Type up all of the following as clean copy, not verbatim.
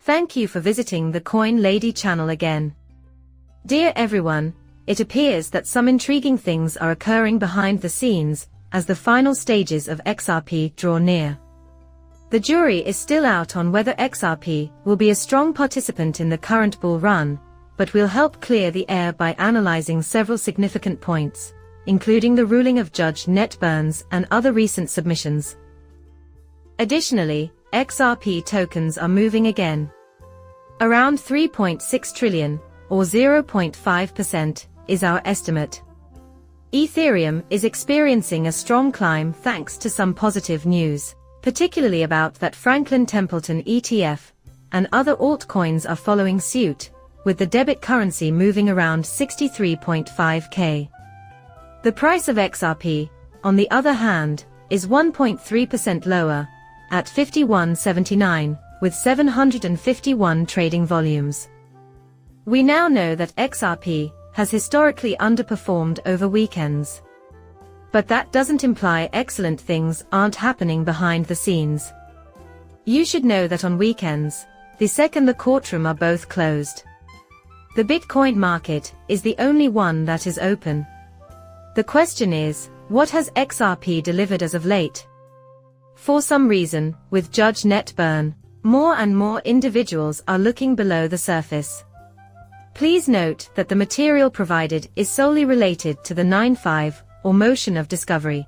Thank you for visiting the Coin Lady channel again. Dear everyone, it appears that some intriguing things are occurring behind the scenes as the final stages of XRP draw near. The jury is still out on whether XRP will be a strong participant in the current bull run, but we'll help clear the air by analyzing several significant points, including the ruling of Judge Netburn and other recent submissions. Additionally, XRP tokens are moving again. Around 3.6 trillion, or 0.5%, is our estimate. Ethereum is experiencing a strong climb thanks to some positive news, particularly about that Franklin Templeton ETF, and other altcoins are following suit, with the debit currency moving around 63.5k. The price of XRP, on the other hand, is 1.3% lower, at 51.79, with 751 trading volumes. We now know that XRP has historically underperformed over weekends. But that doesn't imply excellent things aren't happening behind the scenes. You should know that on weekends, the SEC and the courtroom are both closed. The Bitcoin market is the only one that is open. The question is, what has XRP delivered as of late? For some reason, with Judge Netburn, more and more individuals are looking below the surface. Please note that the material provided is solely related to the 9/5, or motion of discovery.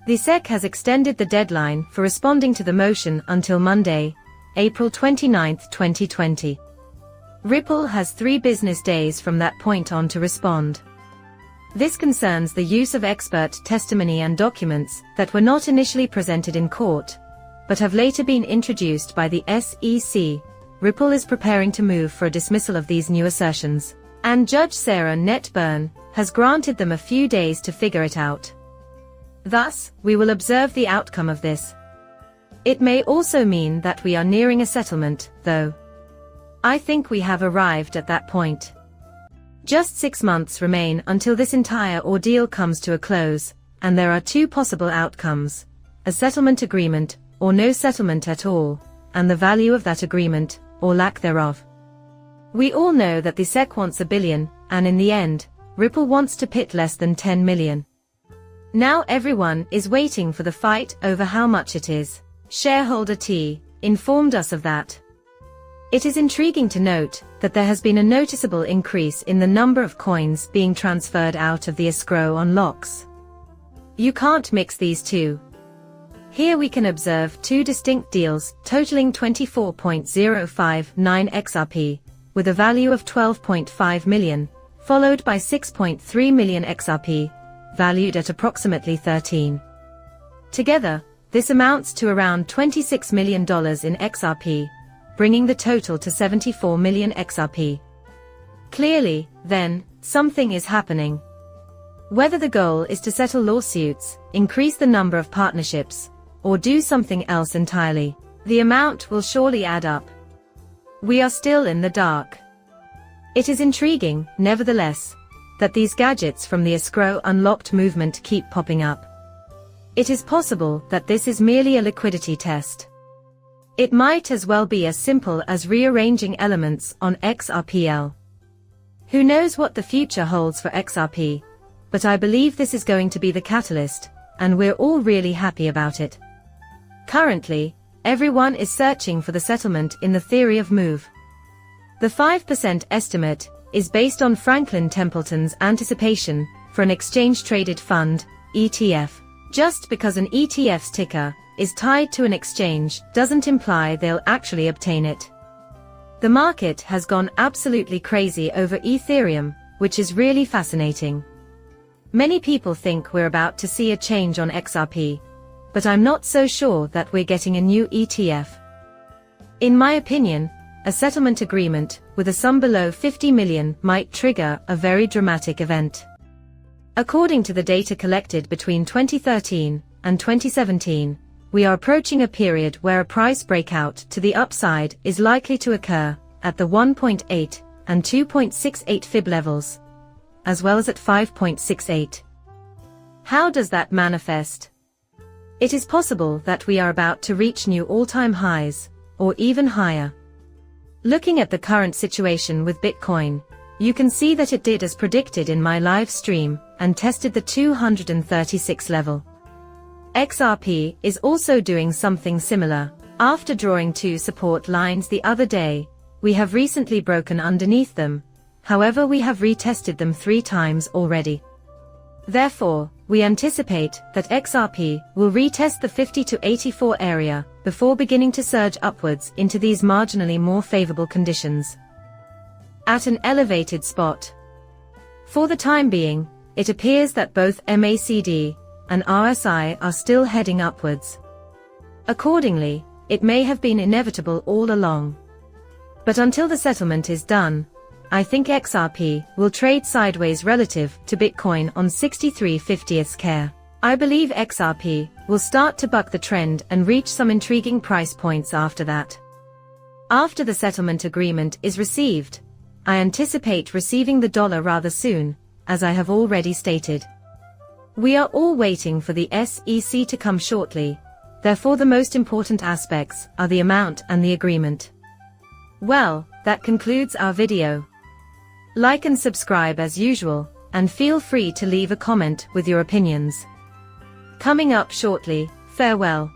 The SEC has extended the deadline for responding to the motion until Monday, April 29, 2020. Ripple has 3 business days from that point on to respond. This concerns the use of expert testimony and documents that were not initially presented in court, but have later been introduced by the SEC. Ripple is preparing to move for a dismissal of these new assertions, and Judge Sarah Netburn has granted them a few days to figure it out. Thus, we will observe the outcome of this. It may also mean that we are nearing a settlement, though. I think we have arrived at that point. Just 6 months remain until this entire ordeal comes to a close, and there are 2 possible outcomes: a settlement agreement, or no settlement at all, and the value of that agreement, or lack thereof. We all know that the SEC wants $1 billion, and in the end, Ripple wants to pit less than 10 million. Now everyone is waiting for the fight over how much it is. Shareholder T informed us of that. It is intriguing to note that there has been a noticeable increase in the number of coins being transferred out of the escrow on locks. You can't mix these two. Here we can observe 2 distinct deals totaling 24.059 XRP, with a value of 12.5 million, followed by 6.3 million XRP, valued at approximately 13. Together, this amounts to around $26 million in XRP, bringing the total to 74 million XRP. Clearly, then, something is happening. Whether the goal is to settle lawsuits, increase the number of partnerships, or do something else entirely, the amount will surely add up. We are still in the dark. It is intriguing, nevertheless, that these gadgets from the escrow unlocked movement keep popping up. It is possible that this is merely a liquidity test. It might as well be as simple as rearranging elements on XRPL. Who knows what the future holds for XRP, but I believe this is going to be the catalyst, and we're all really happy about it. Currently, everyone is searching for the settlement in the theory of move. The 5% estimate is based on Franklin Templeton's anticipation for an exchange-traded fund, ETF. Just because an ETF's ticker is tied to an exchange doesn't imply they'll actually obtain it. The market has gone absolutely crazy over Ethereum, which is really fascinating. Many people think we're about to see a change on XRP, but I'm not so sure that we're getting a new ETF. In my opinion, a settlement agreement with a sum below 50 million might trigger a very dramatic event. According to the data collected between 2013 and 2017, we are approaching a period where a price breakout to the upside is likely to occur at the 1.8 and 2.68 fib levels, as well as at 5.68. How does that manifest? It is possible that we are about to reach new all-time highs, or even higher. Looking at the current situation with Bitcoin, you can see that it did as predicted in my live stream and tested the 236 level. XRP is also doing something similar. After drawing two support lines the other day, we have recently broken underneath them. However, we have retested them 3 times already. Therefore, we anticipate that XRP will retest the 50 to 84 area before beginning to surge upwards into these marginally more favorable conditions at an elevated spot. For the time being, it appears that both MACD and RSI are still heading upwards. Accordingly, it may have been inevitable all along. But until the settlement is done, I think XRP will trade sideways relative to Bitcoin on 63/50ths care. I believe XRP will start to buck the trend and reach some intriguing price points after that. After the settlement agreement is received, I anticipate receiving the dollar rather soon, as I have already stated. We are all waiting for the SEC to come shortly, therefore the most important aspects are the amount and the agreement. Well, that concludes our video. Like and subscribe as usual, and feel free to leave a comment with your opinions. Coming up shortly, farewell.